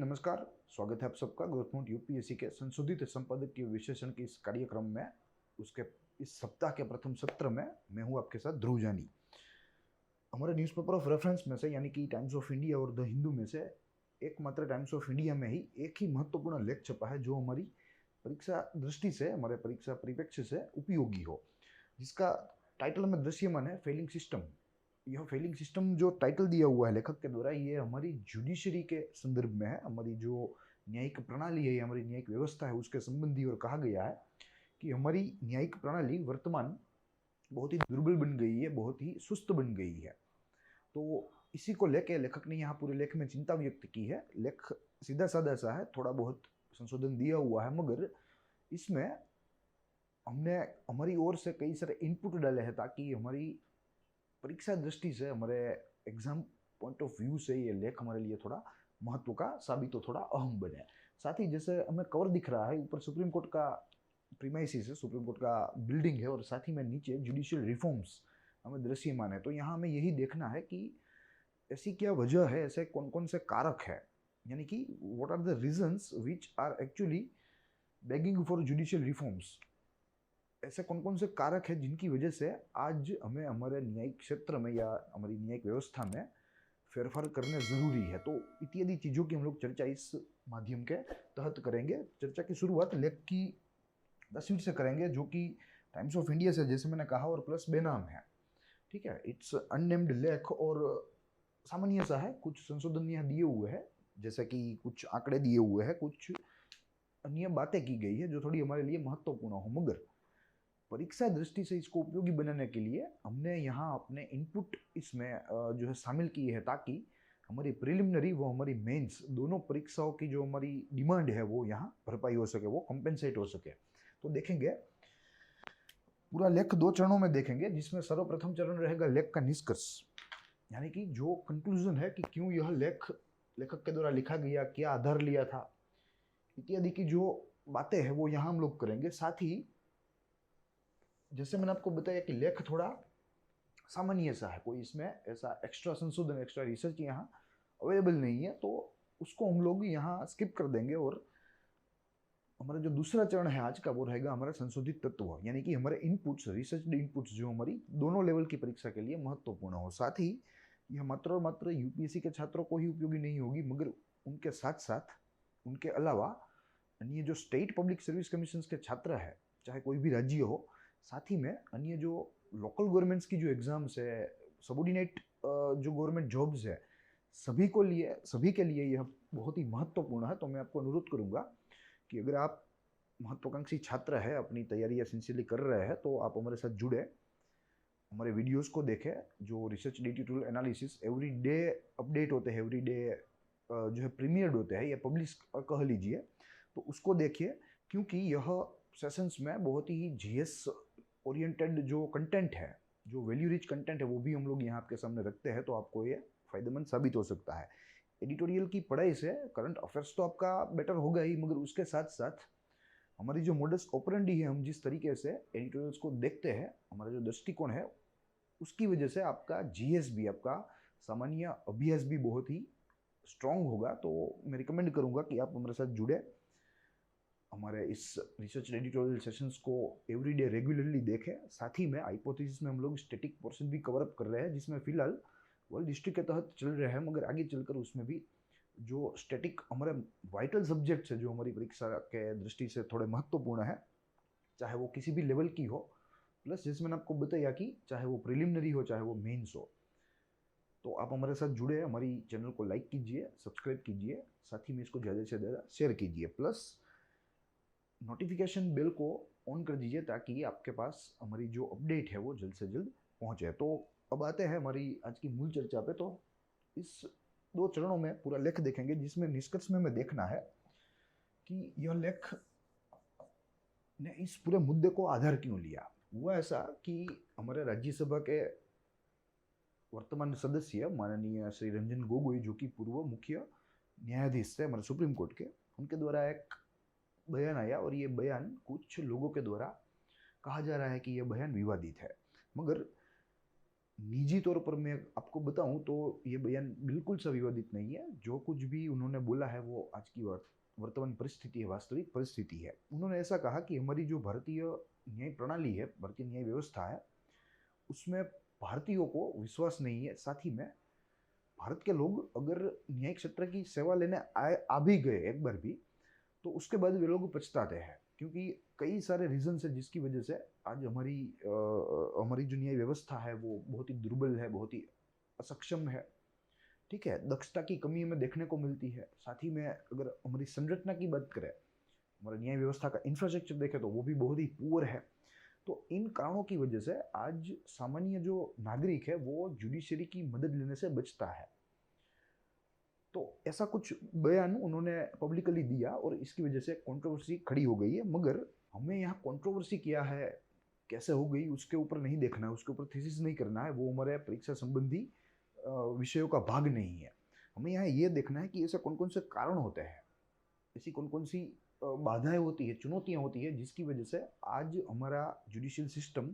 नमस्कार। स्वागत है आप सबका ग्रोथ माउंट यूपीएससी के संशोधित संपादकीय विश्लेषण के इस कार्यक्रम में। उसके इस सप्ताह के प्रथम सत्र में मैं हूं आपके साथ ध्रुव जानी। हमारे न्यूज़पेपर ऑफ रेफरेंस में से यानी कि टाइम्स ऑफ इंडिया और द हिंदू में से एकमात्र टाइम्स ऑफ इंडिया में ही एक ही महत्वपूर्ण लेख छपा है जो हमारी परीक्षा दृष्टि से, हमारे परीक्षा परिप्रेक्ष्य से उपयोगी हो, जिसका टाइटल में दृश्यमान है फेलिंग सिस्टम। यह फेलिंग सिस्टम जो टाइटल दिया हुआ है लेखक के द्वारा, ये हमारी जुडिशरी के संदर्भ में है। हमारी जो न्यायिक प्रणाली है, हमारी न्यायिक व्यवस्था है, उसके संबंधी और कहा गया है कि हमारी न्यायिक प्रणाली वर्तमान बहुत ही दुर्बल बन गई है, बहुत ही सुस्त बन गई है। तो इसी को लेके लेखक ने यहाँ पूरे लेख में चिंता व्यक्त की है। लेख सीधा साधा सा है, थोड़ा बहुत संशोधन दिया हुआ है, मगर इसमें हमने हमारी ओर से कई सारे इनपुट डाले हैं ताकि हमारी परीक्षा दृष्टि से, हमारे एग्जाम पॉइंट ऑफ व्यू से ये लेख हमारे लिए थोड़ा महत्व का साबित हो, थोड़ा अहम बने। साथ ही जैसे हमें कवर दिख रहा है, ऊपर सुप्रीम कोर्ट का प्रीमाइसिस है, सुप्रीम कोर्ट का बिल्डिंग है, और साथ ही में नीचे जुडिशियल रिफॉर्म्स हमें दृश्यमान है। तो यहाँ हमें यही देखना है कि ऐसी क्या वजह है, ऐसे कौन कौन से कारक है, यानी कि what are the reasons which are actually begging for judicial reforms. ऐसे कौन कौन से कारक हैं जिनकी वजह से आज हमें हमारे न्यायिक क्षेत्र में या हमारी न्यायिक व्यवस्था में फेरफार करने ज़रूरी है। तो इत्यादि चीज़ों की हम लोग चर्चा इस माध्यम के तहत करेंगे। चर्चा की शुरुआत लेख की तस्वीर से करेंगे, जो कि टाइम्स ऑफ इंडिया से, जैसे मैंने कहा, और प्लस बेनाम है। ठीक है, इट्स अननेम्ड लेख और सामान्य सा है। कुछ संशोधन यहाँ दिए हुए हैं, जैसे कि कुछ आंकड़े दिए हुए हैं, कुछ अन्य बातें की गई है जो थोड़ी हमारे लिए महत्वपूर्ण हो, मगर परीक्षा दृष्टि से इसको उपयोगी बनाने के लिए हमने यहाँ अपने इनपुट इसमें जो है शामिल किए हैं, ताकि हमारी प्रिलिमिनरी व हमारी मेंस दोनों परीक्षाओं की जो हमारी डिमांड है वो यहाँ भरपाई हो सके, वो कंपेंसेट हो सके। तो देखेंगे पूरा लेख दो चरणों में देखेंगे, जिसमें सर्वप्रथम चरण रहेगा लेख का निष्कर्ष, यानी कि जो कंक्लूजन है कि क्यों यह लेख लेखक के द्वारा लिखा गया, क्या आधार लिया था, इत्यादि की जो बातें हैं वो यहाँ हम लोग करेंगे। साथ ही जैसे मैंने आपको बताया कि लेख थोड़ा सामान्य सा है, कोई इसमें ऐसा एक्स्ट्रा संशोधन, एक्स्ट्रा रिसर्च यहाँ अवेलेबल नहीं है, तो उसको हम लोग यहाँ स्किप कर देंगे। और हमारा जो दूसरा चरण है आज का, वो रहेगा हमारा संशोधित तत्व, यानी कि हमारे इनपुट्स, रिसर्च इनपुट्स जो हमारी दोनों लेवल की परीक्षा के लिए महत्वपूर्ण हो। साथ ही यह मात्र और मात्र यूपीएससी के छात्रों को ही उपयोगी नहीं होगी, मगर उनके साथ साथ, उनके अलावा अन्य जो स्टेट पब्लिक सर्विस कमीशन के छात्र है, चाहे कोई भी राज्य हो, साथ ही में अन्य जो लोकल गवर्नमेंट्स की जो एग्जाम्स है, सबॉर्डिनेट जो गवर्नमेंट जॉब्स है, सभी के लिए यह बहुत ही महत्वपूर्ण है। तो मैं आपको अनुरोध करूंगा कि अगर आप महत्वाकांक्षी छात्र है, अपनी तैयारियां सिंसियरली कर रहे हैं, तो आप हमारे साथ जुड़े, हमारे वीडियोस को देखें। जो research detail analysis every day update होते हैं, एवरी डे जो है प्रीमियर्ड होते हैं या पब्लिश कह लीजिए, तो उसको देखिए, क्योंकि यह सेशंस में बहुत ही जीएस ओरिएंटेड जो कंटेंट है, जो वैल्यू रिच कंटेंट है, वो भी हम लोग यहाँ आपके सामने रखते हैं। तो आपको ये फायदेमंद साबित हो सकता है। एडिटोरियल की पढ़ाई से करंट अफेयर्स तो आपका बेटर होगा ही, मगर उसके साथ साथ हमारी जो मोडस ऑपरेंडी है, हम जिस तरीके से एडिटोरियल्स को देखते हैं, हमारा जो दृष्टिकोण है, उसकी वजह से आपका जीएस भी, आपका सामान्य अभ्यास भी बहुत ही स्ट्रांग होगा। तो मैं रिकमेंड करूंगा कि आप हमारे साथ जुड़े, हमारे इस रिसर्च एडिटोरियल सेशंस को एवरीडे रेगुलरली देखें। साथ ही में हाइपोथेसिस में हम लोग स्टैटिक पोर्शन भी कवर अप कर रहे हैं, जिसमें फिलहाल वर्ल्ड हिस्ट्री के तहत चल रहे हैं, मगर आगे चलकर उसमें भी जो स्टैटिक हमारे वाइटल सब्जेक्ट्स है, जो हमारी परीक्षा के दृष्टि से थोड़े महत्वपूर्ण है, चाहे वो किसी भी लेवल की हो, प्लस जैसे मैंने आपको बताया कि चाहे वो प्रिलिमिनरी हो, चाहे वो मेंस हो, तो आप हमारे साथ जुड़े, हमारी चैनल को लाइक कीजिए, सब्सक्राइब कीजिए, साथ ही में इसको ज़्यादा से ज़्यादा शेयर कीजिए, प्लस नोटिफिकेशन बेल को ऑन कर दीजिए, ताकि आपके पास हमारी जो अपडेट है वो जल्द से जल्द पहुंचे। तो अब आते हैं हमारी आज की मूल चर्चा पे। तो इस दो चरणों में पूरा लेख देखेंगे, जिसमें निष्कर्ष में हमें देखना है कि यह लेख ने इस पूरे मुद्दे को आधार क्यों लिया। हुआ ऐसा कि हमारे राज्यसभा के वर्तमान सदस्य माननीय श्री रंजन गोगोई, जो कि पूर्व मुख्य न्यायाधीश थे हमारे सुप्रीम कोर्ट के, उनके द्वारा एक बयान आया, और ये बयान कुछ लोगों के द्वारा कहा जा रहा है कि यह बयान विवादित है। मगर निजी तौर पर मैं आपको बताऊं तो ये बयान बिल्कुल सा विवादित नहीं है। जो कुछ भी उन्होंने बोला है वो आज की वर्तमान परिस्थिति है, वास्तविक परिस्थिति है। उन्होंने ऐसा कहा कि हमारी जो भारतीय न्याय प्रणाली है, भारतीय न्याय व्यवस्था है, उसमें भारतीयों को विश्वास नहीं है। साथ ही में भारत के लोग अगर न्यायिक क्षेत्र की सेवा लेने आ भी गए एक बार भी, तो उसके बाद वे लोग पछताते हैं, क्योंकि कई सारे रीजन है जिसकी वजह से आज हमारी जो न्याय व्यवस्था है वो बहुत ही दुर्बल है, बहुत ही असक्षम है। ठीक है, दक्षता की कमी हमें देखने को मिलती है। साथ ही में अगर हमारी संरचना की बात करें, हमारी न्याय व्यवस्था का इंफ्रास्ट्रक्चर देखें तो वो भी बहुत ही पुअर है। तो इन कारणों की वजह से आज सामान्य जो नागरिक है वो जुडिशरी की मदद लेने से बचता है। तो ऐसा कुछ बयान उन्होंने पब्लिकली दिया और इसकी वजह से कंट्रोवर्सी खड़ी हो गई है। मगर हमें यहाँ कंट्रोवर्सी क्या है, कैसे हो गई, उसके ऊपर नहीं देखना है, उसके ऊपर थीसिस नहीं करना है, वो हमारे परीक्षा संबंधी विषयों का भाग नहीं है। हमें यहाँ ये देखना है कि ऐसे कौन कौन से कारण होते हैं, ऐसी कौन कौन सी बाधाएं होती है, चुनौतियां होती है, जिसकी वजह से आज हमारा जुडिशियल सिस्टम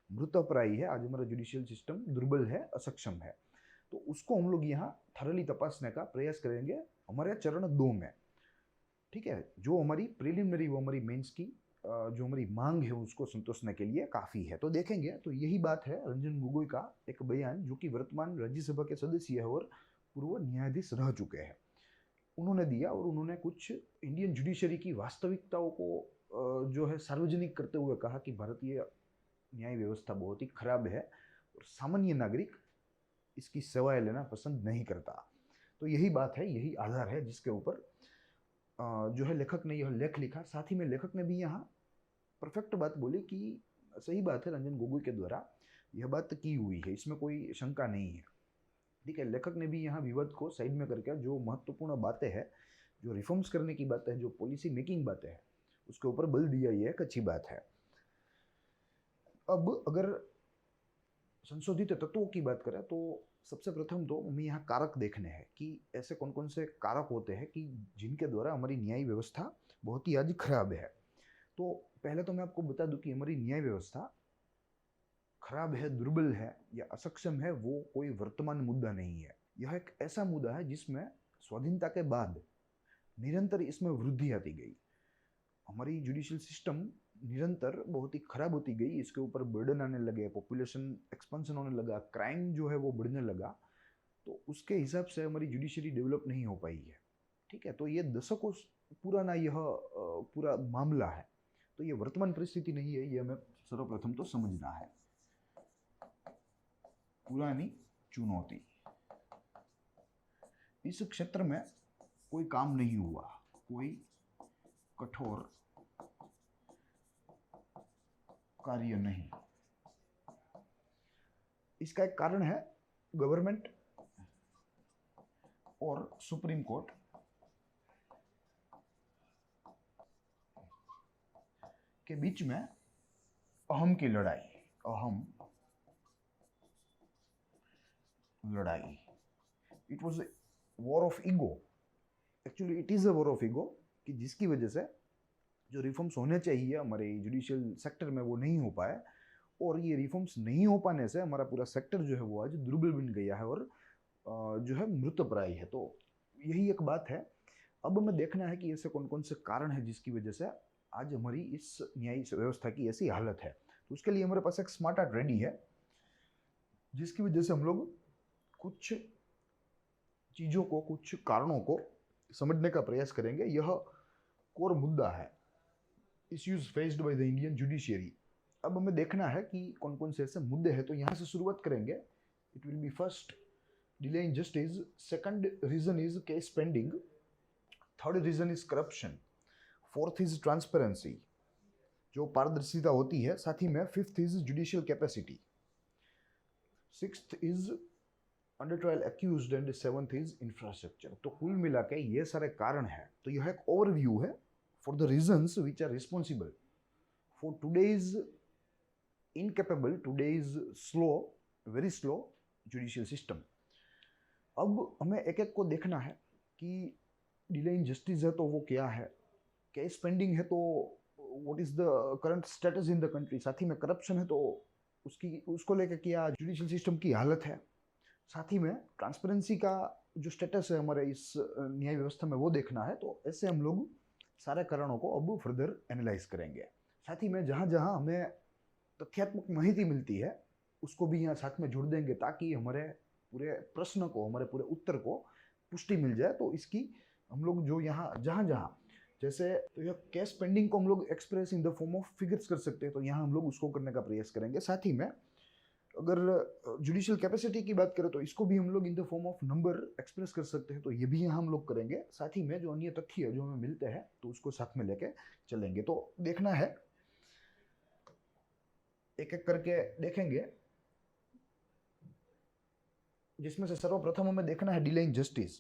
मृतप्रायी है, आज हमारा जुडिशियल सिस्टम दुर्बल है, असक्षम है। तो उसको हम लोग यहाँ थरली तपासने का प्रयास करेंगे हमारे चरण 2 में। ठीक है, जो हमारी प्रिलिमिनरी, वो हमारी मेंस की जो हमारी मांग है उसको संतोषने के लिए काफ़ी है। तो देखेंगे तो यही बात है रंजन गोगोई का एक बयान, जो कि वर्तमान राज्यसभा के सदस्य है और पूर्व न्यायाधीश रह चुके हैं, उन्होंने दिया। और उन्होंने कुछ इंडियन जुडिशरी की वास्तविकताओं को जो है सार्वजनिक करते हुए कहा कि भारतीय न्याय व्यवस्था बहुत ही खराब है और सामान्य नागरिक इसकी सेवाएं लेना पसंद नहीं करता। तो यही बात है, यही आधार है जिसके ऊपर जो है लेखक ने यह लेख लिखा। साथ ही में लेखक ने भी यहाँ परफेक्ट बात बोली कि सही बात है, रंजन गोगोई के द्वारा यह बात की हुई है, इसमें कोई शंका नहीं है। ठीक है, लेखक ने भी यहाँ विवाद को साइड में करके जो महत्वपूर्ण बातें हैं, जो रिफॉर्म्स करने की बातें हैं, जो पॉलिसी मेकिंग बातें हैं, उसके ऊपर बल दिया, ये एक अच्छी बात है। अब अगर संशोधित तत्वों की बात करें तो सबसे प्रथम तो हमें यहाँ कारक देखने हैं कि ऐसे कौन कौन से कारक होते हैं कि जिनके द्वारा हमारी न्याय व्यवस्था बहुत ही आज खराब है। तो पहले तो मैं आपको बता दूं कि हमारी न्याय व्यवस्था खराब है, दुर्बल है या असक्षम है, वो कोई वर्तमान मुद्दा नहीं है। यह एक ऐसा मुद्दा है जिसमें स्वाधीनता के बाद निरंतर इसमें वृद्धि आती गई। हमारी जुडिशियल सिस्टम निरंतर बहुत ही खराब होती गई, इसके ऊपर बर्डन आने लगे, पॉपुलेशन एक्सपेंशन होने लगा, क्राइम जो है वो बढ़ने लगा। तो उसके हिसाब से हमारी जुडिशरी डेवलप नहीं हो पाई है। ठीक है, तो ये दशकों पुराना यह पूरा मामला है। तो ये वर्तमान परिस्थिति नहीं है, ये हमें सर्वप्रथम तो समझना है। पुरानी चुनौती, इस क्षेत्र में कोई काम नहीं हुआ, कोई कठोर कार्य नहीं। इसका एक कारण है गवर्नमेंट और सुप्रीम कोर्ट के बीच में अहम की लड़ाई, अहम लड़ाई। It was war of ego, actually it is a war of ego, कि जिसकी वजह से जो रिफॉर्म्स होने चाहिए हमारे जुडिशियल सेक्टर में वो नहीं हो पाए, और ये रिफॉर्म्स नहीं हो पाने से हमारा पूरा सेक्टर जो है वो आज दुर्बल बन गया है और जो है मृतप्राय है। तो यही एक बात है। अब हमें देखना है कि ऐसे कौन कौन से कारण है जिसकी वजह से आज हमारी इस न्यायिक व्यवस्था की ऐसी हालत है। तो उसके लिए हमारे पास एक स्मार्ट आर्ट रेडी है, जिसकी वजह से हम लोग कुछ चीज़ों को, कुछ कारणों को समझने का प्रयास करेंगे। यह कोर मुद्दा है, issues faced by the Indian judiciary. अब हमें देखना है कि कौन कौन से ऐसे मुद्दे हैं, तो यहाँ से शुरुआत करेंगे। It will be first delay in justice, second reason is case pending, third reason is corruption, fourth is transparency, जो पारदर्शिता होती है, साथ ही में fifth is judicial capacity, sixth is under trial accused and seventh is infrastructure. तो कुल मिला के ये सारे कारण है। तो यह एक ओवरव्यू है for the reasons which are responsible for today's incapable, today's slow, very slow judicial system. अब हमें एक एक को देखना है कि डिले इन जस्टिस है तो वो क्या है, केस पेंडिंग है तो what is the current status in the country, साथ ही में करप्शन है तो उसको लेकर क्या जुडिशियल सिस्टम की हालत है, साथ ही में ट्रांसपेरेंसी का जो स्टेटस है हमारे इस न्याय व्यवस्था में वो देखना है। तो ऐसे हम लोग सारे कारणों को अब फर्दर एनालाइज करेंगे। साथ ही में जहाँ जहाँ हमें तथ्यात्मक माहिती मिलती है उसको भी यहाँ साथ में जोड़ देंगे, ताकि हमारे पूरे प्रश्न को, हमारे पूरे उत्तर को पुष्टि मिल जाए। तो इसकी हम लोग जो यहाँ जहाँ जहाँ जैसे तो यह केस पेंडिंग को हम लोग express in the form of figures कर सकते हैं, तो यहाँ हम लोग उसको करने का प्रयास करेंगे। साथ ही में अगर जुडिशियल कैपेसिटी की बात करें तो इसको भी हम लोग in the form of number express कर सकते हैं, तो ये भी यहाँ हम लोग करेंगे। साथ ही में जो अन्य तथ्य जो हमें मिलते हैं तो उसको साथ में लेके चलेंगे। तो देखना है, एक एक करके देखेंगे, जिसमें से सर्वप्रथम हमें देखना है डिले इन जस्टिस।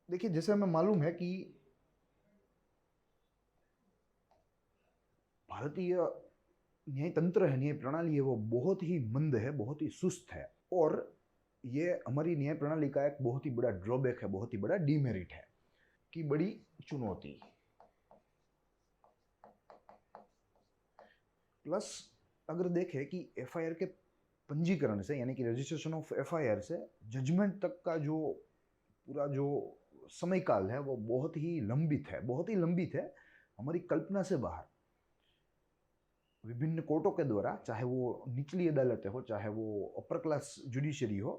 देखिए, जैसे हमें मालूम है कि भारतीय न्याय तंत्र है, न्याय प्रणाली है, वो बहुत ही मंद है, बहुत ही सुस्त है, और ये हमारी न्याय प्रणाली का एक बहुत ही बड़ा ड्रॉबैक है, बहुत ही बड़ा डीमेरिट है, कि बड़ी चुनौती। प्लस अगर देखें कि एफआईआर के पंजीकरण से, यानी कि रजिस्ट्रेशन ऑफ एफआईआर से जजमेंट तक का जो पूरा जो समय काल है वो बहुत ही लंबित है, बहुत ही लंबित है, हमारी कल्पना से बाहर। विभिन्न कोर्टों के द्वारा, चाहे वो निचली अदालतें हो, चाहे वो अपर क्लास जुडिशरी हो,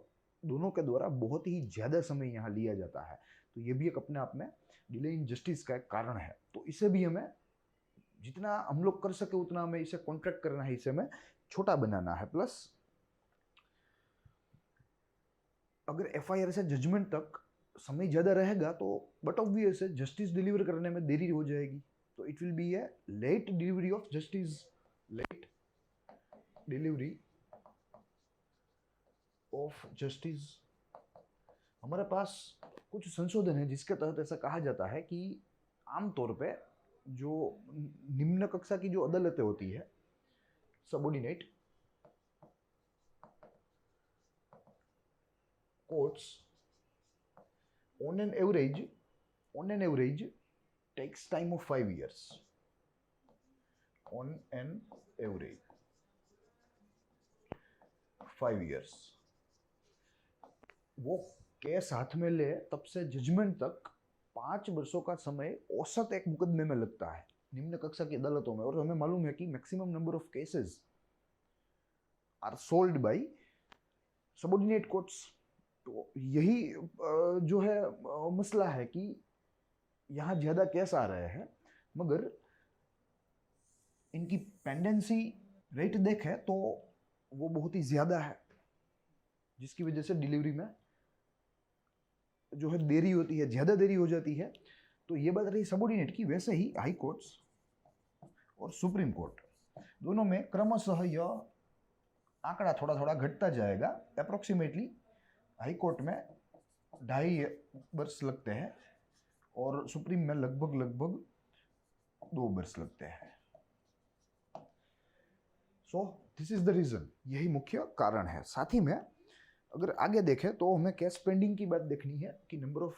दोनों के द्वारा बहुत ही ज़्यादा समय यहाँ लिया जाता है। तो ये भी एक अपने आप में डिले इन जस्टिस का एक कारण है। तो इसे भी हमें जितना हम लोग कर सके उतना हमें इसे कॉन्ट्रैक्ट करना है, इसे हमें छोटा बनाना है। प्लस अगर एफआईआर से जजमेंट तक समय ज़्यादा रहेगा तो बट ऑब्वियस है जस्टिस डिलीवर करने में देरी हो जाएगी, तो it will be a late delivery of justice, late delivery of justice. हमारे पास कुछ संशोधन है जिसके तहत ऐसा कहा जाता है कि आमतौर पे जो निम्न कक्षा की जो अदालतें होती है, subordinate courts, on an average takes time of 5 years, on an average 5 years। वो केस हाथ में ले तब से जजमेंट तक 5 वर्षों का समय औसत एक मुकदमे में लगता है निम्न कक्षा की अदालतों में। और हमें मालूम है कि maximum number of cases are solved by subordinate courts. तो यही जो है मसला है कि यहाँ ज़्यादा केस आ रहे हैं, मगर इनकी पेंडेंसी रेट देखें तो वो बहुत ही ज़्यादा है, जिसकी वजह से डिलीवरी में जो है देरी होती है, ज़्यादा देरी हो जाती है। तो ये बात रही सबऑर्डिनेट की। वैसे ही हाई कोर्ट्स और सुप्रीम कोर्ट दोनों में क्रमशः यह आंकड़ा थोड़ा थोड़ा घटता जाएगा। अप्रोक्सीमेटली हाई कोर्ट में 2.5 वर्ष लगते हैं और सुप्रीम में लगभग 2 वर्ष लगते हैं। So this is the reason, यही मुख्य कारण है। साथ ही में अगर आगे देखें तो हमें केस पेंडिंग की बात देखनी है कि नंबर ऑफ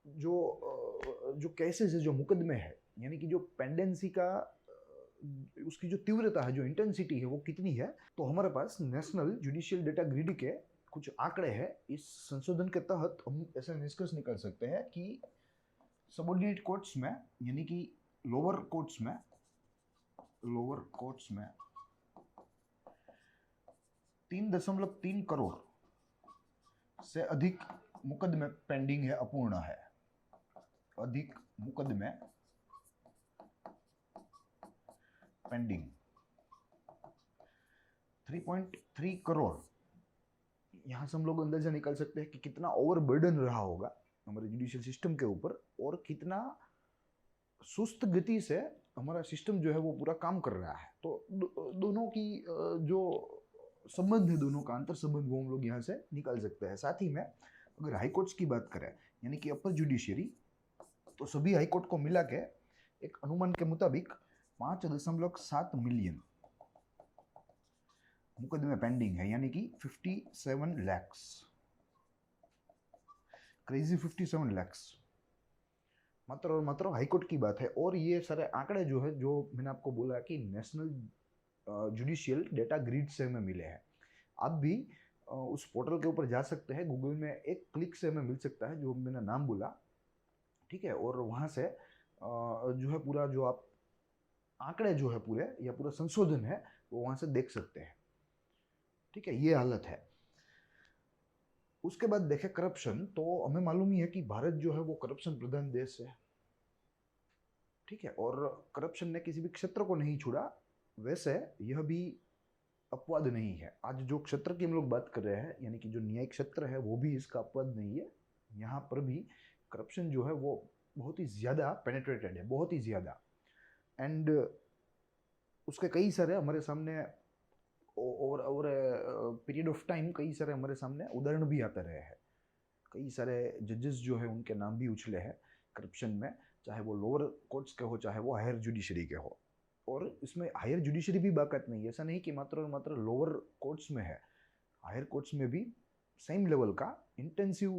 जो केसेस है, जो मुकदमे है, यानी कि जो पेंडेंसी का उसकी जो तीव्रता है, जो इंटेंसिटी है, वो कितनी है। तो हमारे पास नेशनल जुडिशियल डेटा ग्रिड के कुछ आंकड़े हैं। इस संशोधन के तहत हम ऐसा निष्कर्ष निकाल सकते हैं कि सबऑर्डिनेट कोर्ट्स में, यानी कि लोअर कोर्ट्स में 3.3 करोड़ से अधिक मुकदमे पेंडिंग है, अपूर्ण है। अधिक मुकदमे पेंडिंग 3.3 करोड़। यहाँ से हम लोग अंदाजा निकाल सकते हैं कि कितना ओवरबर्डन रहा होगा हमारे जुडिशियल सिस्टम के ऊपर, और कितना सुस्त गति से हमारा सिस्टम जो है वो पूरा काम कर रहा है। तो दोनों की जो संबंध है, दोनों का अंतर संबंध, वो हम लोग यहाँ से निकाल सकते हैं। साथ ही में अगर हाई कोर्ट्स की बात करें, यानी कि अपर जुडिशियरी, तो सभी हाई कोर्ट को मिला के एक अनुमान के मुताबिक 5.7 मिलियन मुकदमे पेंडिंग है, यानी कि 57 लाख, क्रेजी 57 लाख मात्र और मात्र हाईकोर्ट की बात है। और ये सारे आंकड़े जो है, जो मैंने आपको बोला कि नेशनल जुडिशियल डेटा ग्रिड से हमें मिले हैं। आप भी उस पोर्टल के ऊपर जा सकते हैं, गूगल में एक क्लिक से हमें मिल सकता है जो मैंने नाम बोला, ठीक है। और वहाँ से जो है पूरा जो आप आंकड़े जो है पूरे या पूरा संशोधन है वो वहाँ से देख सकते हैं, ठीक है। ये हालत है। उसके बाद देखें करप्शन, तो हमें मालूम ही है कि भारत जो है वो करप्शन प्रधान देश है, ठीक है। और करप्शन ने किसी भी क्षेत्र को नहीं छोड़ा। वैसे यह भी अपवाद नहीं है। आज जो क्षेत्र की हम लोग बात कर रहे हैं, यानी कि जो न्यायिक क्षेत्र है, वो भी इसका अपवाद नहीं है। यहाँ पर भी करप्शन जो है वो बहुत ही ज़्यादा पेनेट्रेटेड है, बहुत ही ज़्यादा। एंड उसके कई सारे हमारे सामने over over period of time कई सारे हमारे सामने उदाहरण भी आते रहे हैं। कई सारे जजेस जो है उनके नाम भी उछले हैं करप्शन में, चाहे वो लोअर कोर्ट्स के हो चाहे वो हायर जुडिशरी के हो। और इसमें हायर जुडिशरी भी बाकात नहीं है, ऐसा नहीं कि मात्र और मात्र लोअर कोर्ट्स में है, हायर कोर्ट्स में भी सेम लेवल का इंटेंसिव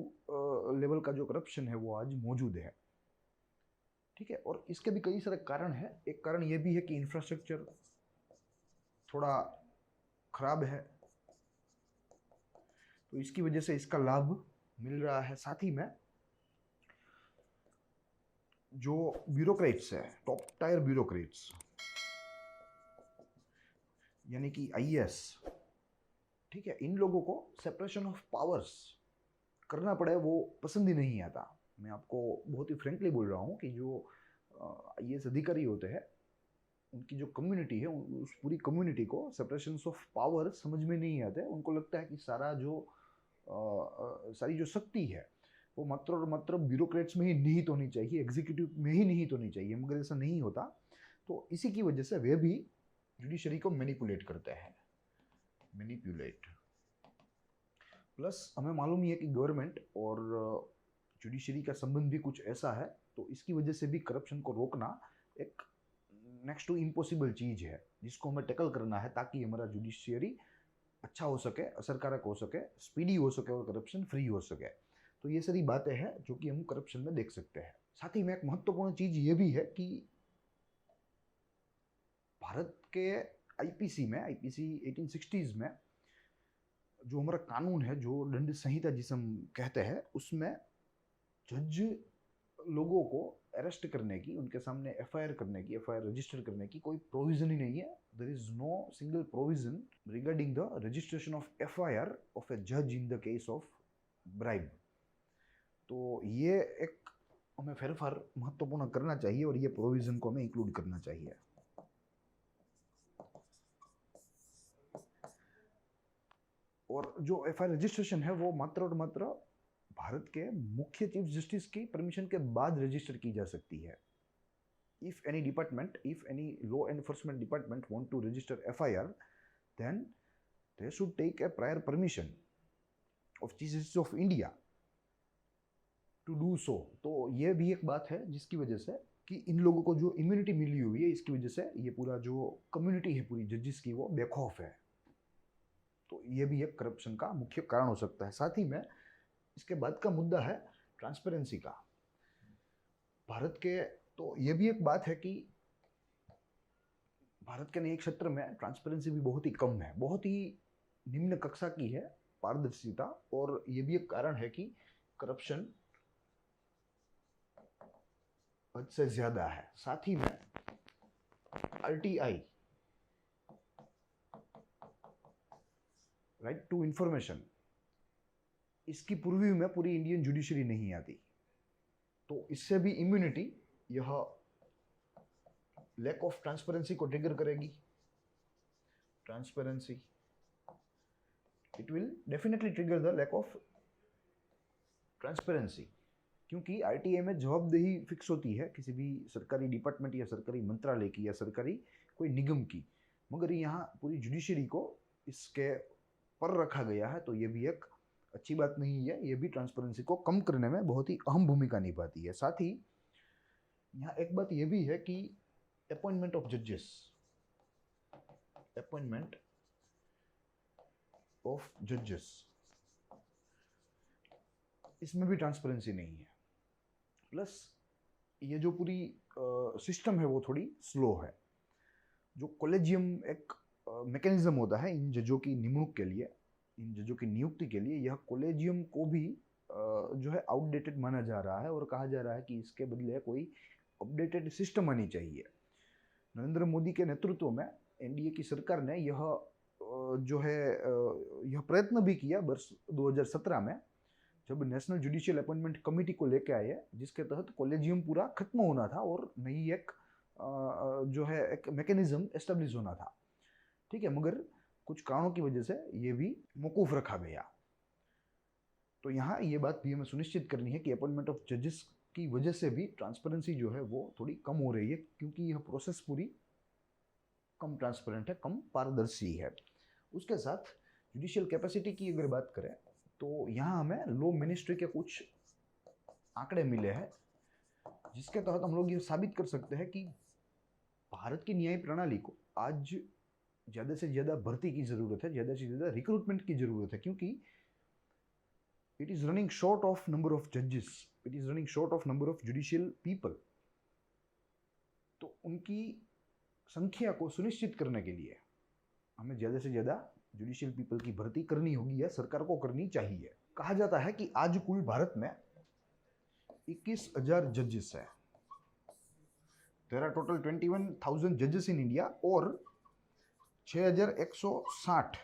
लेवल का जो करप्शन है वो आज मौजूद है, ठीक है। और इसके भी कई सारे कारण हैं। एक कारण ये भी है कि इंफ्रास्ट्रक्चर थोड़ा खराब है, तो इसकी वजह से इसका लाभ मिल रहा है। साथ ही में जो ब्यूरोक्रेट्स है, टॉप टायर ब्यूरोक्रेट्स, यानी कि आईएएस, ठीक है, इन लोगों को सेपरेशन ऑफ पावर्स करना पड़े वो पसंद ही नहीं आता। मैं आपको बहुत ही फ्रेंकली बोल रहा हूँ कि जो आईएएस अधिकारी होते हैं उनकी जो कम्युनिटी है, उस पूरी कम्युनिटी को सेपरेशन ऑफ पावर समझ में नहीं आते। उनको लगता है कि सारी जो शक्ति है वो मात्र और मात्र ब्यूरोक्रेट्स में ही निहित होनी चाहिए, एग्जीक्यूटिव में ही निहित होनी चाहिए, मगर ऐसा नहीं होता। तो इसी की वजह से वे भी जुडिशरी को मैनिपुलेट करते हैं, मैनिपुलेट। प्लस हमें मालूम ही है कि गवर्नमेंट और जुडिशरी का संबंध भी कुछ ऐसा है, तो इसकी वजह से भी करप्शन को रोकना एक नेक्स्ट टू इम्पॉसिबल चीज़ है जिसको हमें टैकल करना है, ताकि हमारा जुडिशियरी अच्छा हो सके, असरकारक हो सके, स्पीडी हो सके और करप्शन फ्री हो सके। तो ये सारी बातें हैं जो कि हम करप्शन में देख सकते हैं। साथ ही में एक महत्वपूर्ण चीज़ ये भी है कि भारत के आईपीसी 1860s में जो हमारा कानून है, जो दंड संहिता जिसे हम कहते हैं, उसमें जज लोगों को अरेस्ट करने की, उनके सामने एफआईआर करने की, एफआईआर रजिस्टर करने की कोई प्रोविजन ही नहीं है। There is no single provision regarding the registration of FIR of a जज in the case of bribe. तो ये एक हमें फेरफार महत्वपूर्ण करना चाहिए और ये प्रोविजन को हमें इंक्लूड करना चाहिए। और जो एफआईआर रजिस्ट्रेशन है वो मात्र और मात्र भारत के मुख्य चीफ जस्टिस की परमिशन के बाद रजिस्टर की जा सकती है। If any law enforcement department want to register FIR, then they should take a prior permission of chief justice of India to do so. तो ये भी एक बात है जिसकी वजह से कि इन लोगों को जो इम्यूनिटी मिली हुई है, इसकी वजह से ये पूरा जो कम्युनिटी है पूरी जजेस की वो बेखौफ है। तो ये भी एक करप्शन का मुख्य कारण हो सकता है। साथ ही में इसके बाद का मुद्दा है ट्रांसपेरेंसी का। भारत के तो ये भी एक बात है कि भारत के न्यायिक क्षेत्र में ट्रांसपेरेंसी भी बहुत ही कम है, बहुत ही निम्न कक्षा की है पारदर्शिता, और ये भी एक कारण है कि करप्शन हद से ज्यादा है। साथ ही में आरटीआई, राइट टू इंफॉर्मेशन, इसकी पूर्वी में पूरी इंडियन जुडिशरी नहीं आती। तो इससे भी इम्यूनिटी यह लैक ऑफ ट्रांसपेरेंसी को ट्रिगर करेगी। Transparency, it will definitely trigger the lack of transparency, क्योंकि आरटीआई में जवाबदेही फिक्स होती है किसी भी सरकारी डिपार्टमेंट या सरकारी मंत्रालय की या सरकारी कोई निगम की, मगर यहाँ पूरी जुडिशरी को इसके पर रखा गया है। तो ये भी एक अच्छी बात नहीं है, ये भी ट्रांसपेरेंसी को कम करने में बहुत ही अहम भूमिका निभाती है। साथ ही यहाँ एक बात ये भी है कि अपॉइंटमेंट ऑफ जजेस, अपॉइंटमेंट ऑफ जजेस, इसमें भी ट्रांसपेरेंसी नहीं है। प्लस ये जो पूरी सिस्टम है वो थोड़ी स्लो है। जो कॉलेजियम एक मैकेनिज्म होता है इन जजों की नियुक्ति के लिए, इन जजों की नियुक्ति के लिए, यह कॉलेजियम को भी जो है आउटडेटेड माना जा रहा है और कहा जा रहा है कि इसके बदले कोई अपडेटेड सिस्टम आनी चाहिए। नरेंद्र मोदी के नेतृत्व में एनडीए की सरकार ने यह जो है यह प्रयत्न भी किया वर्ष 2017 में, जब नेशनल जुडिशियल अपॉइंटमेंट कमेटी को लेके आए, जिसके तहत कॉलेजियम पूरा खत्म होना था और नई एक जो है एक मैकेनिज्म एस्टेब्लिश होना था। ठीक है, मगर कुछ कारणों की वजह से ये भी मौकूफ रखा गया। तो यहाँ ये बात भी हमें सुनिश्चित करनी है कि अपॉइंटमेंट ऑफ जजेस की वजह से भी ट्रांसपेरेंसी जो है वो थोड़ी कम हो रही है, क्योंकि यह प्रोसेस पूरी कम ट्रांसपेरेंट है, कम पारदर्शी है। उसके साथ जुडिशियल कैपेसिटी की अगर बात करें तो यहाँ हमें लॉ मिनिस्ट्री के कुछ आंकड़े मिले हैं, जिसके तहत हम लोग ये साबित कर सकते हैं कि भारत की न्याय प्रणाली को आज ज़्यादा से ज़्यादा भर्ती की ज़रूरत है, ज़्यादा से ज़्यादा रिक्रूटमेंट की ज़रूरत है, क्योंकि it is running short of number of judges, it is running short of number of judicial people। तो उनकी संख्या को सुनिश्चित करने के लिए हमें ज़्यादा से ज़्यादा जुडिशियल पीपल की भर्ती करनी होगी या सरकार को करनी चाहिए। कहा जाता है कि आज कुल भारत में 21,000 जजेस है। देयर आर टोटल 21,000 जजेस इन इंडिया और 6,160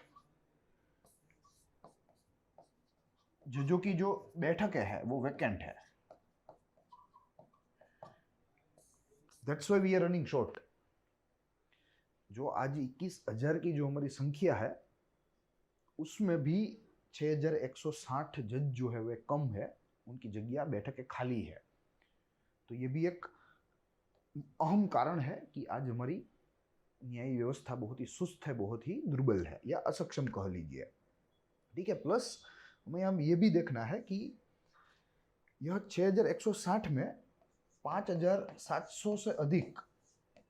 जजों की जो बैठक है वो वैकेंट है। That's why we are running short. जो आज 21,000 की जो हमारी संख्या है उसमें भी 6,160 जज जो है वह कम है, उनकी जगह बैठकें खाली है। तो ये भी एक अहम कारण है कि आज हमारी न्याय व्यवस्था बहुत ही सुस्त है, बहुत ही दुर्बल है या असक्षम कह लीजिए। ठीक है, प्लस हमें हम ये भी देखना है कि यह 6,160 में 5,700 से अधिक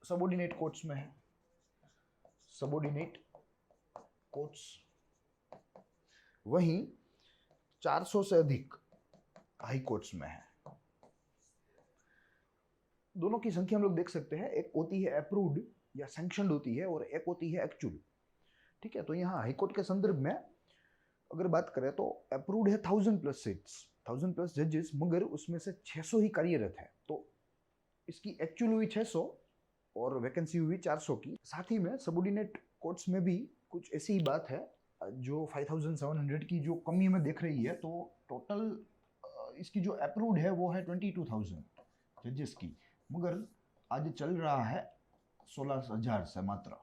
सबऑर्डिनेट कोर्ट्स में है, सबऑर्डिनेट कोर्ट्स, वहीं 400 से अधिक हाई कोर्ट्स में है। दोनों की संख्या हम लोग देख सकते हैं, एक होती है अप्रूव्ड या सैंक्शनड होती है और एक होती है एक्चुअल। ठीक है, तो यहाँ हाई कोर्ट के संदर्भ में अगर बात करें तो अप्रूव्ड है 1,000+ सीट्स, 1,000+ जजेस, मगर उसमें से 600 ही कार्यरत है। तो इसकी एक्चुअल हुई 600 और वैकेंसी हुई 400 की। साथ ही में सबऑर्डिनेट कोर्ट्स में भी कुछ ऐसी ही बात है, जो 5,700 की जो कमी हमें देख रही है। तो टोटल इसकी जो अप्रूव्ड है वो है 22,000 जजेस की, मगर आज चल रहा है 16,000 से मात्र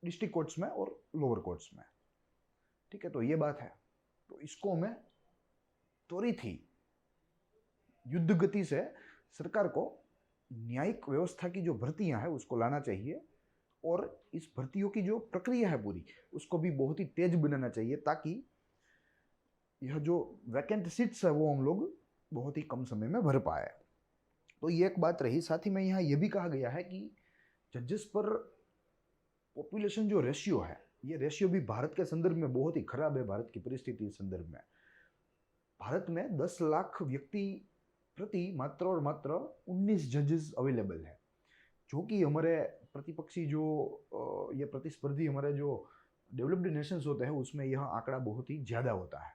डिस्ट्रिक्ट कोर्ट्स में और लोअर कोर्ट्स में। ठीक है, तो ये बात है। तो इसको हमें त्वरित ही युद्ध गति से सरकार को न्यायिक व्यवस्था की जो भर्तियां हैं उसको लाना चाहिए और इस भर्तियों की जो प्रक्रिया है पूरी उसको भी बहुत ही तेज बनाना चाहिए, ताकि यह जो वैकेंट सीट्स है वो हम लोग बहुत ही कम समय में भर पाए। तो ये एक बात रही। साथ ही में यहाँ ये भी कहा गया है कि जजेस पर पॉपुलेशन जो रेशियो है, ये रेशियो भी भारत के संदर्भ में बहुत ही खराब है। भारत की परिस्थिति के संदर्भ में भारत में 10 लाख व्यक्ति प्रति मात्र और मात्र 19 जजेस अवेलेबल है, जो कि हमारे प्रतिपक्षी जो ये प्रतिस्पर्धी हमारे जो डेवलप्ड नेशंस होते हैं उसमें यह आंकड़ा बहुत ही ज़्यादा होता है।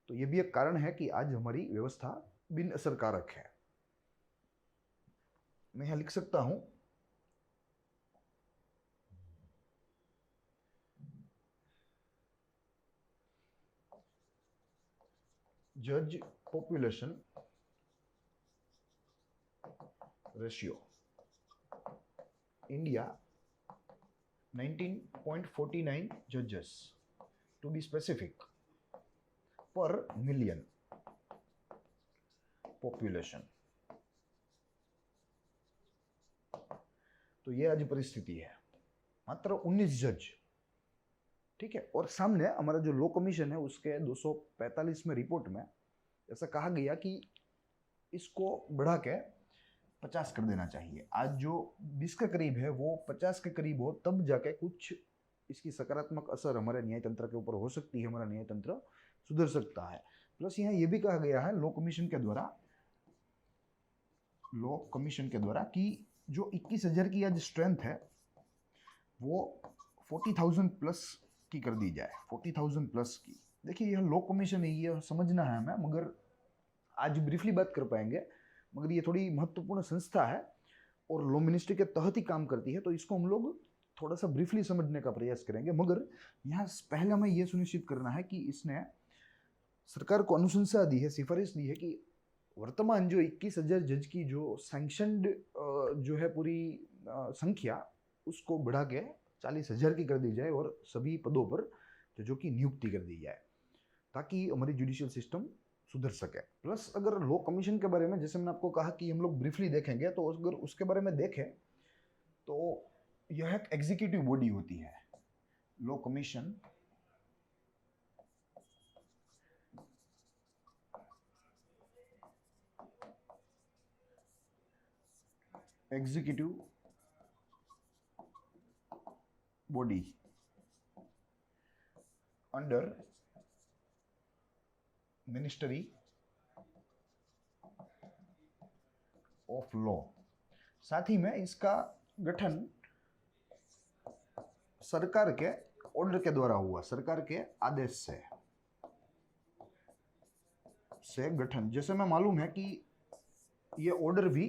तो ये भी एक कारण है कि आज हमारी व्यवस्था बिन असरकारक है। मैं यहाँ लिख सकता हूँ जज पॉपुलेशन रेशियो इंडिया 19.49 जजेस टू बी स्पेसिफिक पर मिलियन पॉपुलेशन। तो ये आज परिस्थिति है, मात्र 19 जज। ठीक है, और सामने हमारा जो लॉ कमीशन है उसके 245 में रिपोर्ट में ऐसा कहा गया कि इसको बढ़ा के 50 कर देना चाहिए। आज जो 20 के करीब है वो 50 के करीब हो, तब जाके कुछ इसकी सकारात्मक असर हमारे न्याय तंत्र के ऊपर हो सकती है, हमारा न्याय तंत्र सुधर सकता है। प्लस यहाँ ये भी कहा गया है लॉ कमीशन के द्वारा कि जो 21,000 की आज स्ट्रेंथ है वो 40,000 प्लस की कर दी जाए, 40,000 प्लस की। देखिए यह लो कमीशन है, ये समझना है हमें, मगर आज ब्रीफली बात कर पाएंगे, मगर ये थोड़ी महत्वपूर्ण संस्था है और लॉ मिनिस्ट्री के तहत ही काम करती है, तो इसको हम लोग थोड़ा सा ब्रीफली समझने का प्रयास करेंगे। मगर यहाँ पहले हमें यह सुनिश्चित करना है कि इसने सरकार को अनुशंसा दी है, सिफारिश दी है कि वर्तमान जो 21,000 जज की जो सैंक्शनड जो है पूरी संख्या, उसको बढ़ा के 40,000 की कर दी जाए और सभी पदों पर जजों की नियुक्ति कर दी जाए, ताकि हमारी जुडिशियल सिस्टम सुधर सके। प्लस अगर लॉ कमीशन के बारे में, जैसे मैंने आपको कहा कि हम लोग ब्रीफली देखेंगे, तो अगर उसके बारे में देखें तो यह एक एग्जीक्यूटिव बॉडी होती है। Law commission executive body under ministry of law. साथ ही में इसका गठन सरकार के ऑर्डर के द्वारा हुआ, सरकार के आदेश से गठन। जैसे मैं मालूम है कि यह ऑर्डर भी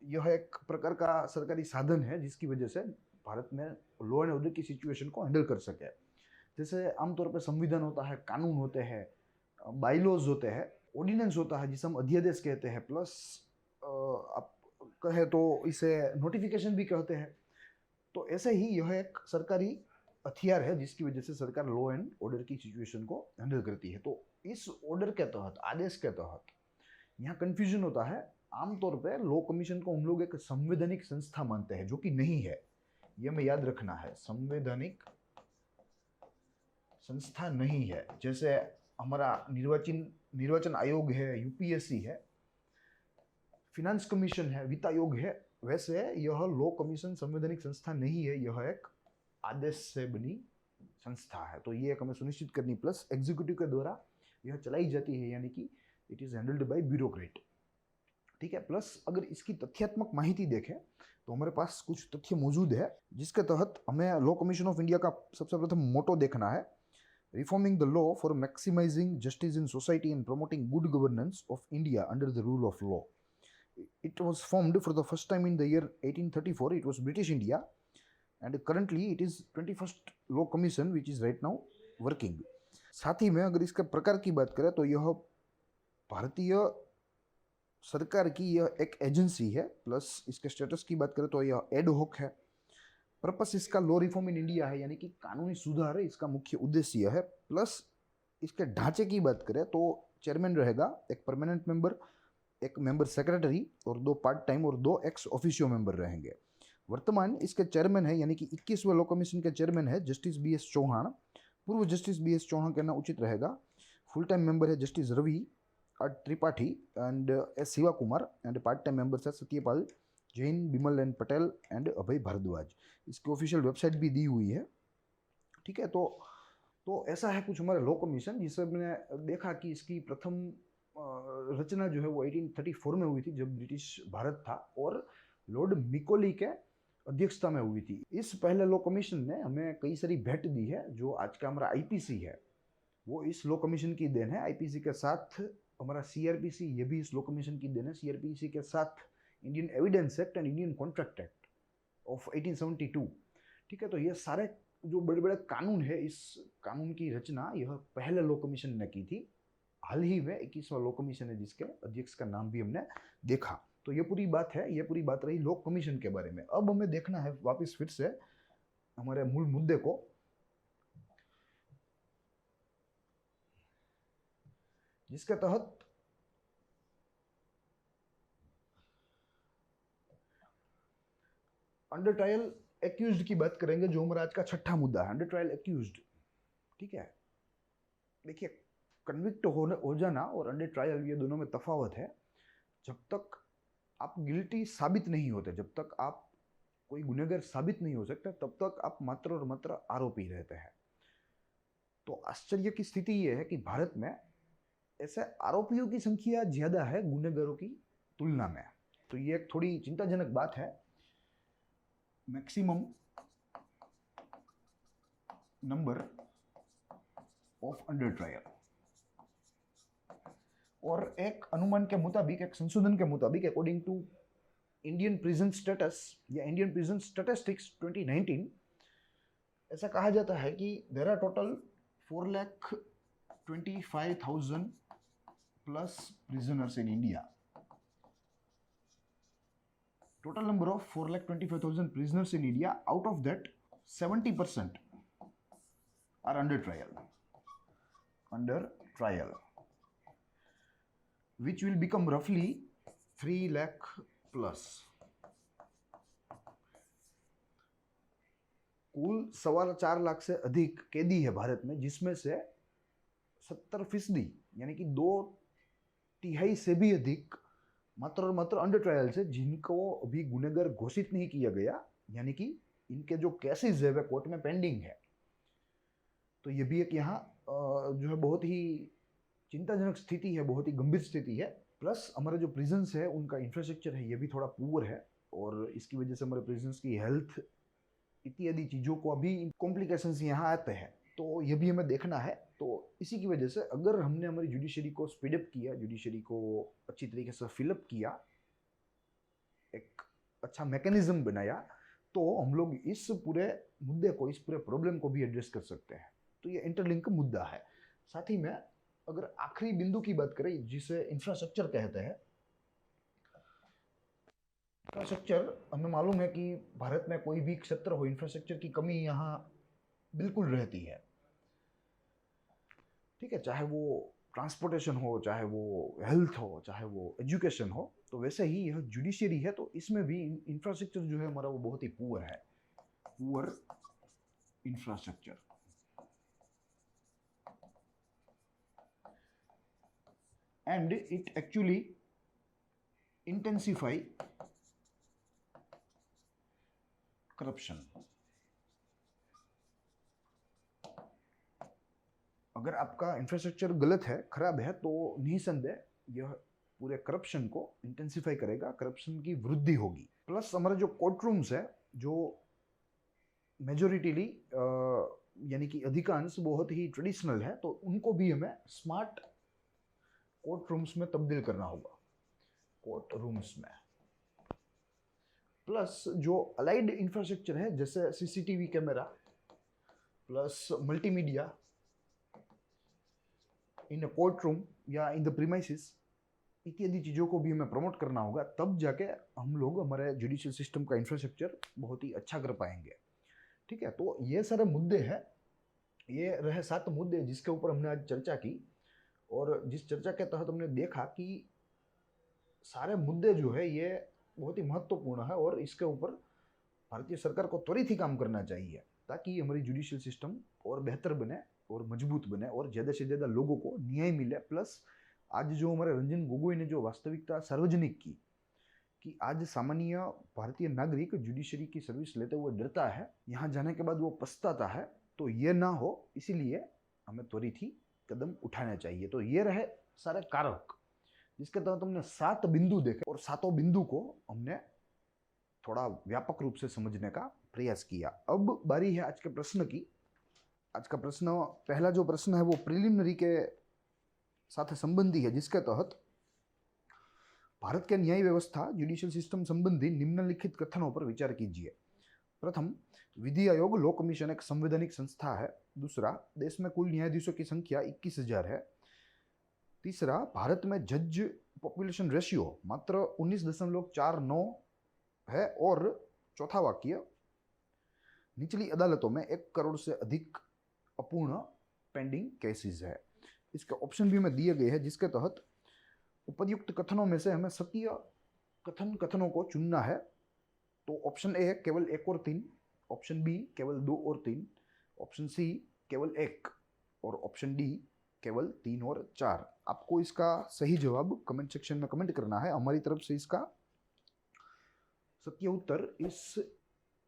यह एक प्रकार का सरकारी साधन है जिसकी वजह से भारत में लॉ एंड ऑर्डर की सिचुएशन को हैंडल कर सके। जैसे आमतौर पर संविधान होता है, कानून होते हैं, बाइलॉज होते हैं, ऑर्डिनेंस होता है जिसे हम अध्यादेश कहते हैं, प्लस आप कहे तो इसे नोटिफिकेशन भी कहते हैं। तो ऐसे ही यह एक सरकारी हथियार है जिसकी वजह से सरकार लॉ एंड ऑर्डर की सिचुएशन को हैंडल करती है। तो इस ऑर्डर के तहत, आदेश के तहत, यहाँ कंफ्यूजन होता है। आमतौर पे लॉ कमीशन को हम लोग एक संवैधानिक संस्था मानते हैं, जो कि नहीं है, ये हमें याद रखना है, संवैधानिक संस्था नहीं है। जैसे हमारा निर्वाचन आयोग है, यूपीएससी है, फिनांस कमीशन है, वित्त आयोग है, वैसे यह लॉ कमीशन संवैधानिक संस्था नहीं है, यह एक आदेश से बनी संस्था है। तो ये एक हमें सुनिश्चित करनी, प्लस एग्जीक्यूटिव के द्वारा यह चलाई जाती है, यानी कि it is handled by bureaucrat. ठीक है। प्लस अगर इसकी तथ्यात्मक माहिती देखें तो हमारे पास कुछ तथ्य मौजूद है, जिसके तहत हमें लॉ कमीशन ऑफ इंडिया का सबसे प्रथम मोटो देखना है, reforming the law for maximising justice in society and promoting good governance of India under the rule of law. It was formed for the first time in the year 1834. It was British India, and currently it is 21st Law Commission which is right now working. साथ ही में अगर इसके प्रकार की बात करें तो यह भारतीय सरकार की यह एक एजेंसी है। प्लस इसके स्टेटस की बात करें तो यह एड हॉक है। पर्पस इसका लॉ रिफॉर्म इन इंडिया है, यानी कि कानूनी सुधार है, इसका मुख्य उद्देश्य है। प्लस इसके ढांचे की बात करें तो चेयरमैन रहेगा, एक परमानेंट मेंबर, एक मेंबर सेक्रेटरी और 2 पार्ट टाइम और 2 एक्स ऑफिशियो मेंबर रहेंगे। वर्तमान इसके चेयरमैन है, यानी कि 21वें लॉ कमीशन के चेयरमैन है जस्टिस बी.एस. चौहान। पूर्व जस्टिस बी.एस. चौहान कहना उचित रहेगा। फुल टाइम मेंबर है justice Ravi Tripathi and S. Shiva Kumar, and part time members है सत्यपाल जैन, बिमल एन पटेल एंड अभय भारद्वाज। इसकी ऑफिशियल वेबसाइट भी दी हुई है। ठीक है। तो ऐसा है कुछ हमारा लॉ कमीशन, जिससे मैंने देखा कि इसकी प्रथम रचना जो है वो 1834 में हुई थी, जब ब्रिटिश भारत था, और लॉर्ड मिकोली के अध्यक्षता में हुई थी। इस पहले लॉ कमीशन ने हमें कई सारी भेंट दी है। जो आज का हमारा आईपीसी है वो इस लॉ कमीशन की देन है। आईपीसी के साथ हमारा सीआरपीसी, ये भी इस लॉ कमीशन की देन है। सीआरपीसी के साथ Indian evidence act and Indian contract act of 1872। ठीक है। तो ये सारे जो बड़े बड़े कानून है, इस कानून की रचना यह पहले लॉ कमीशन ने की थी। हाल ही में 21वां लॉ कमीशन है, जिसके अध्यक्ष का नाम भी हमने देखा। तो ये पूरी बात है, ये पूरी बात रही लॉ कमीशन के बारे में। अब हमें देखना है वापस फिर से हमारे मूल मुद्दे को, जिसके तहत अंडर ट्रायल एक्यूज्ड की बात करेंगे, जो हमारा आज का छठा मुद्दा है, अंडर ट्रायल एक्यूज्ड। ठीक है। देखिए, कन्विक्ट हो जाना और अंडर ट्रायल, ये दोनों में तफावत है। जब तक आप गिल्टी साबित नहीं होते, जब तक आप कोई गुनहगार साबित नहीं हो सकते, तब तक आप मात्र और मात्र आरोपी रहते हैं। तो आश्चर्य की स्थिति यह है कि भारत में ऐसे आरोपियों की संख्या ज्यादा है गुनहगारों की तुलना में। तो ये एक थोड़ी चिंताजनक बात है। Maximum number of under trial. और एक अनुमान के मुताबिक, एक संशोधन के मुताबिक, according to Indian prison status या इंडियन प्रिजन स्टैटिस्टिक्स 2019, ऐसा कहा जाता है कि there are total 4,25,000 plus prisoners in India. Total number of 4,25,000 prisoners in India. Out of that, 70% are under trial. Under trial, which will become roughly 3 lakh plus. कुल 4.25 लाख से अधिक कैदी है भारत में, जिसमें से 70% यानी कि 2/3 से भी अधिक मात्र और मात्र अंडर ट्रायल से, जिनको अभी गुनहगार घोषित नहीं किया गया, यानी कि इनके जो केसेस है वे कोर्ट में पेंडिंग है। तो ये भी एक यहाँ जो है बहुत ही चिंताजनक स्थिति है, बहुत ही गंभीर स्थिति है। प्लस हमारे जो प्रिजन्स है उनका इंफ्रास्ट्रक्चर है ये भी थोड़ा पुअर है, और इसकी वजह से हमारे प्रिजन्स की हेल्थ इत्यादि चीज़ों को अभी कॉम्प्लिकेशंस यहाँ आते हैं, तो ये भी हमें देखना है। तो इसी की वजह से अगर हमने हमारी जुडिशरी को स्पीडअप किया, जुडिशरी को अच्छी तरीके से फिलअप किया, एक अच्छा मैकेनिज्म बनाया, तो हम लोग इस पूरे मुद्दे को, इस पूरे प्रॉब्लम को भी एड्रेस कर सकते हैं। तो ये इंटरलिंक मुद्दा है। साथ ही में अगर आखिरी बिंदु की बात करें, जिसे इंफ्रास्ट्रक्चर कहते हैं, इंफ्रास्ट्रक्चर, हमें मालूम है कि भारत में कोई भी क्षेत्र हो, इंफ्रास्ट्रक्चर की कमी यहाँ बिल्कुल रहती है। ठीक है, चाहे वो ट्रांसपोर्टेशन हो, चाहे वो हेल्थ हो, चाहे वो एजुकेशन हो। तो वैसे ही यह जुडिशियरी है, तो इसमें भी इंफ्रास्ट्रक्चर जो है हमारा वो बहुत ही पुअर है, poor infrastructure. And it actually intensify corruption. अगर आपका इंफ्रास्ट्रक्चर गलत है, खराब है, तो निसंदेह यह पूरे करप्शन को इंटेंसिफाई करेगा, करप्शन की वृद्धि होगी। प्लस हमारे जो कोर्ट रूम्स है, जो मेजोरिटीली यानी कि अधिकांश बहुत ही ट्रेडिशनल है, तो उनको भी हमें स्मार्ट कोर्ट रूम्स में तब्दील करना होगा, कोर्ट रूम्स में। प्लस जो अलाइड इंफ्रास्ट्रक्चर है, जैसे CCTV camera plus multimedia in a court room या इन द प्रीमाइसिस, इत्यादि चीज़ों को भी हमें प्रमोट करना होगा, तब जाके हम लोग हमारे जुडिशियल सिस्टम का इंफ्रास्ट्रक्चर बहुत ही अच्छा कर पाएंगे। ठीक है, तो ये सारे मुद्दे हैं, ये रहे 7 मुद्दे जिसके ऊपर हमने आज चर्चा की, और जिस चर्चा के तहत हमने देखा कि सारे मुद्दे जो है ये बहुत ही महत्वपूर्ण है, और इसके ऊपर भारतीय सरकार को त्वरित ही काम करना चाहिए, ताकि हमारी जुडिशियल सिस्टम और बेहतर बने और मजबूत बने और ज़्यादा से ज़्यादा लोगों को न्याय मिले। प्लस आज जो हमारे रंजन गोगोई ने जो वास्तविकता सार्वजनिक की, कि आज सामान्य भारतीय नागरिक जुडिशरी की सर्विस लेते हुए डरता है, यहाँ जाने के बाद वो पछताता है, तो ये ना हो, इसीलिए हमें त्वरित ही कदम उठाना चाहिए। तो ये रहे सारे कारक जिसके तहत हमने 7 बिंदु देखे, और 7 बिंदु को हमने थोड़ा व्यापक रूप से समझने का प्रयास किया। अब बारी है आज के प्रश्न की। आज का प्रश्न, पहला जो प्रश्न है वो प्रिलिमिनरी के साथ संबंधी है, जिसके तहत भारत के न्याय व्यवस्था, जुडिशियल सिस्टम संबंधी निम्नलिखित कथनों पर विचार कीजिए। प्रथम, विधि आयोग लॉ कमीशन एक संवैधानिक संस्था है। दूसरा, देश में कुल न्यायाधीशों की संख्या 21,000 है। तीसरा, भारत में जज पॉपुलेशन रेशियो मात्र 19.49 है। और चौथा वाक्य, निचली अदालतों में 1 करोड़ से अधिक अपूर्ण पेंडिंग केसेस है। इसके ऑप्शन भी हमें दिए गए हैं, जिसके तहत उपयुक्त कथनों में से हमें सत्य कथनों को चुनना है। तो ऑप्शन ए केवल 1 और 3, ऑप्शन बी केवल 2 और 3, ऑप्शन सी केवल 1, और ऑप्शन डी केवल 3 और 4। आपको इसका सही जवाब कमेंट सेक्शन में कमेंट करना है। हमारी तरफ से इसका सत्य उत्तर इस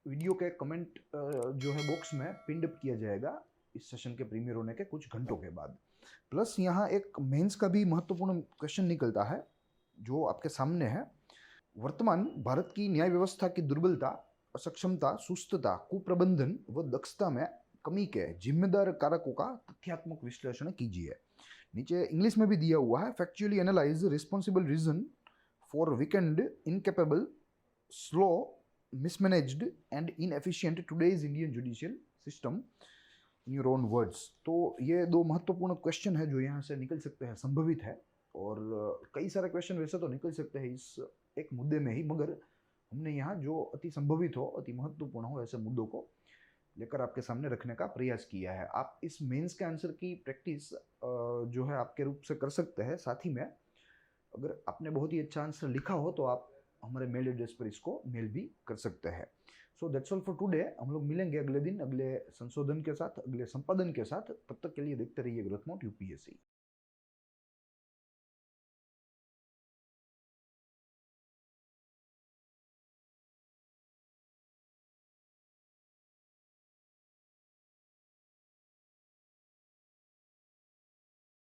वीडियो के कमेंट जो है बॉक्स में पिन अप किया जाएगा इस सेशन के प्रीमियर होने के कुछ घंटों के बाद। प्लस यहाँ एक मेंस का भी महत्वपूर्ण क्वेश्चन निकलता है जो आपके सामने है। वर्तमान भारत की न्याय व्यवस्था की दुर्बलता, असक्षमता, सुस्तता, कुप्रबंधन व दक्षता में कमी के जिम्मेदार कारकों का तथ्यात्मक विश्लेषण कीजिए। नीचे इंग्लिश में भी दिया हुआ है, factually analyse responsible reason for weekend, incapable, slow, mismanaged and inefficient today's Indian judicial system in your own words. तो ये दो महत्वपूर्ण क्वेश्चन है जो यहाँ से निकल सकते हैं, संभवित है। और कई सारे क्वेश्चन वैसे तो निकल सकते हैं इस एक मुद्दे में ही, मगर हमने यहाँ जो अति संभवित हो, अति महत्वपूर्ण हो, ऐसे मुद्दों को लेकर आपके सामने रखने का प्रयास किया है। आप इस मेंस के आंसर की प्रैक्टिस जो है आपके रूप से कर सकते हैं। साथ ही में अगर आपने बहुत ही अच्छा आंसर लिखा हो तो आप हमारे मेल एड्रेस पर इसको मेल भी कर सकते हैं। So that's all for today. हम लोग मिलेंगे अगले दिन अगले संशोधन के साथ, अगले संपादन के साथ। तब तक के लिए देखते रहिए ग्रोथ मोड यूपीएससी।